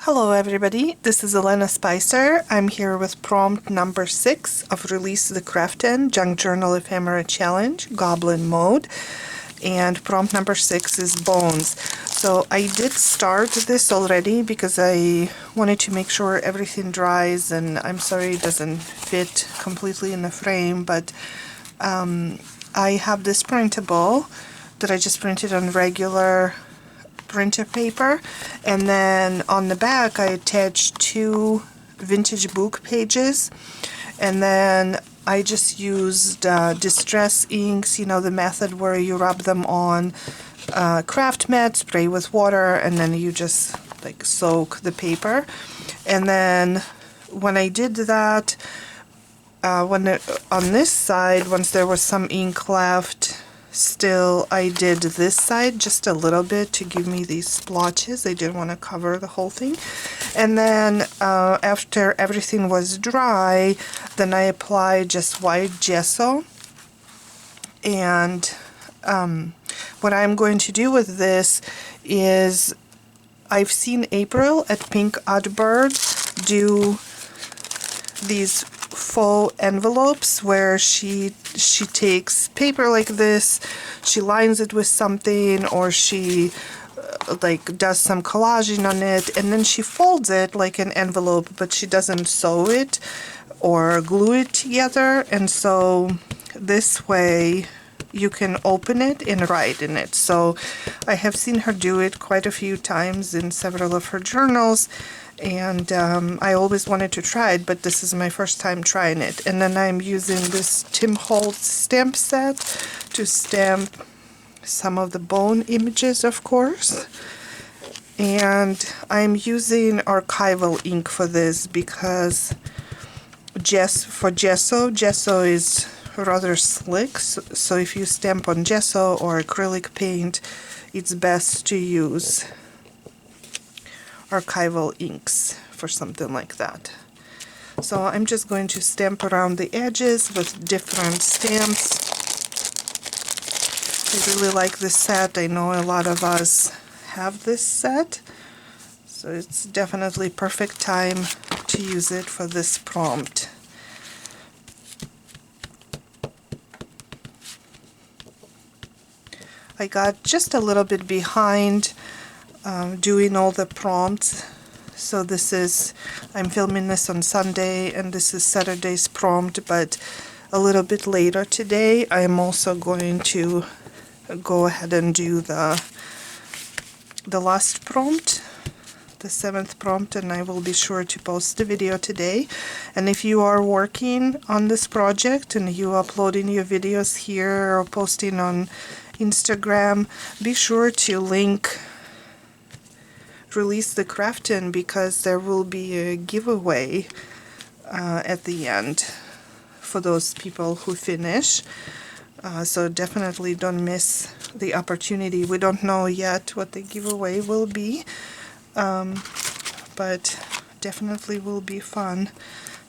Hello everybody, this is Elena Spicer. I'm here with prompt number 6 of Release the Craftin' Junk Journal Ephemera Challenge, Goblin Mode. And prompt number 6 is bones. So I did start this already because I wanted to make sure everything dries, and I'm sorry it doesn't fit completely in the frame, but I have this printable that I just printed on regular printer paper, and then on the back I attached 2 vintage book pages, and then I just used distress inks, you know, the method where you rub them on craft mat, spray with water, and then you just like soak the paper. And then when I did that, on this side, once there was some ink left still, I did this side just a little bit to give me these splotches. I didn't want to cover the whole thing. And then after everything was dry, then I applied just white gesso. And what I'm going to do with this is, I've seen April at Pink Oddbird do these faux envelopes where she takes paper like this, she lines it with something, or she like does some collaging on it, and then she folds it like an envelope, but she doesn't sew it or glue it together. And so this way you can open it and write in it. So I have seen her do it quite a few times in several of her journals, and I always wanted to try it, but this is my first time trying it. And then I'm using this Tim Holtz stamp set to stamp some of the bone images, of course. And I'm using archival ink for this because gesso is rather slick, so if you stamp on gesso or acrylic paint, it's best to use archival inks for something like that. So I'm just going to stamp around the edges with different stamps. I really like this set. I know a lot of us have this set, so it's definitely perfect time to use it for this prompt. I got just a little bit behind doing all the prompts. So this is, I'm filming this on Sunday, and this is Saturday's prompt, but a little bit later today I'm also going to go ahead and do the last prompt, the 7th prompt, and I will be sure to post the video today. And if you are working on this project and you are uploading your videos here or posting on Instagram, be sure to link Release the Craftin', because there will be a giveaway at the end for those people who finish. So definitely don't miss the opportunity. We don't know yet what the giveaway will be, but definitely will be fun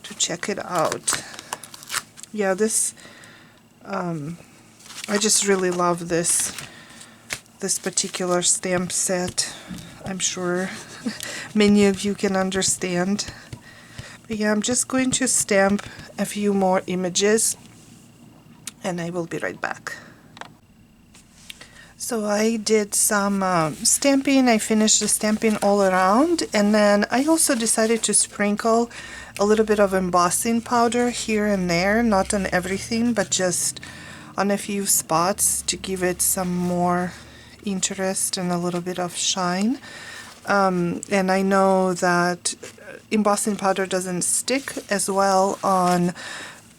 to check it out. Yeah, this I just really love this particular stamp set. I'm sure many of you can understand. But yeah, I'm just going to stamp a few more images, and I will be right back. So I did some stamping. I finished the stamping all around, and then I also decided to sprinkle a little bit of embossing powder here and there, not on everything, but just on a few spots to give it some more interest and a little bit of shine. And I know that embossing powder doesn't stick as well on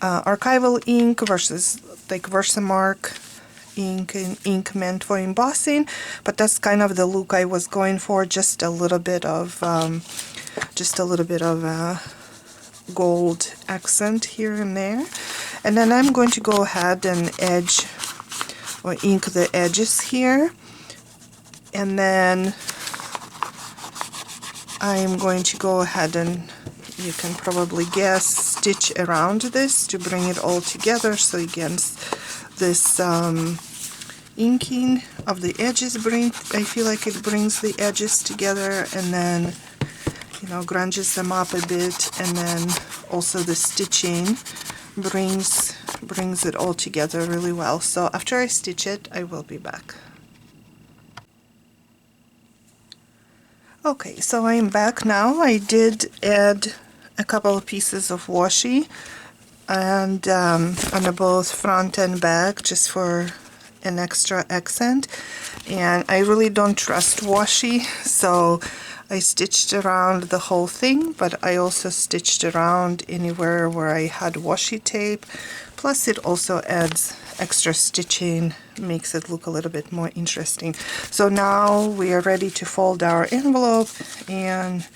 archival ink versus like Versamark ink and ink meant for embossing, but that's kind of the look I was going for, just a little bit of gold accent here and there. And then I'm going to go ahead and edge or ink the edges here, and then I'm going to go ahead and, you can probably guess, stitch around this to bring it all together. So again, this inking of the edges I feel like it brings the edges together, and then you know, grunges them up a bit, and then also the stitching brings it all together really well. So after I stitch it, I will be back. Okay, so I'm back now. I did add a couple of pieces of washi and on both front and back, just for an extra accent. And I really don't trust washi, so I stitched around the whole thing, but I also stitched around anywhere where I had washi tape. Plus it also adds extra stitching, makes it look a little bit more interesting. So now we are ready to fold our envelope, and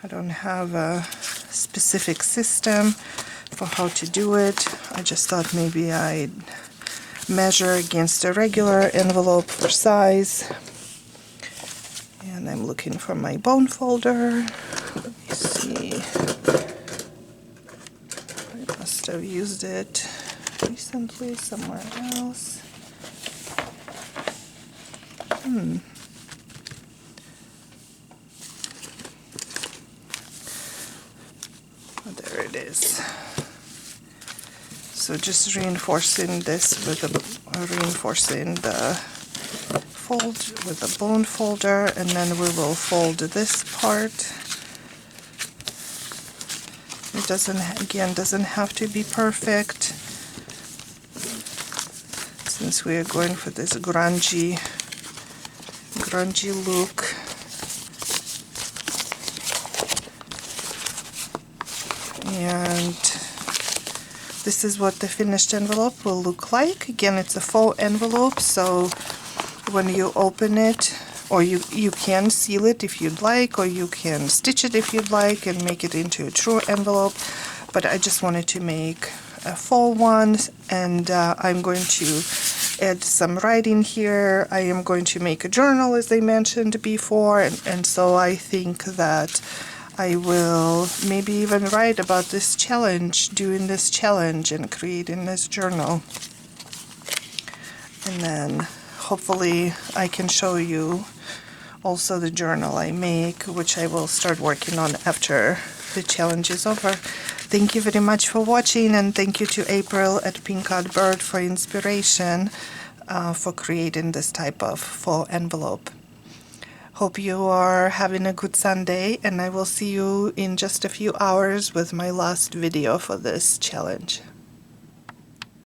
I don't have a specific system for how to do it. I just thought maybe I'd measure against a regular envelope for size. And I'm looking for my bone folder. Let me see. I must have used it recently somewhere else. Oh, there it is. So just reinforcing this with reinforcing the fold with the bone folder, and then we will fold this part. It doesn't have to be perfect, since we are going for this grungy look. And this is what the finished envelope will look like. Again, it's a faux envelope, so when you open it, or you can seal it if you'd like, or you can stitch it if you'd like and make it into a true envelope, but I just wanted to make a faux one, and I'm going to add some writing here. I am going to make a journal, as I mentioned before, and so I think that I will maybe even write about this challenge, doing this challenge and creating this journal. And then hopefully I can show you also the journal I make, which I will start working on after the challenge is over. Thank you very much for watching, and thank you to April at Pink Eyed Bird for inspiration for creating this type of faux envelope. Hope you are having a good Sunday, and I will see you in just a few hours with my last video for this challenge.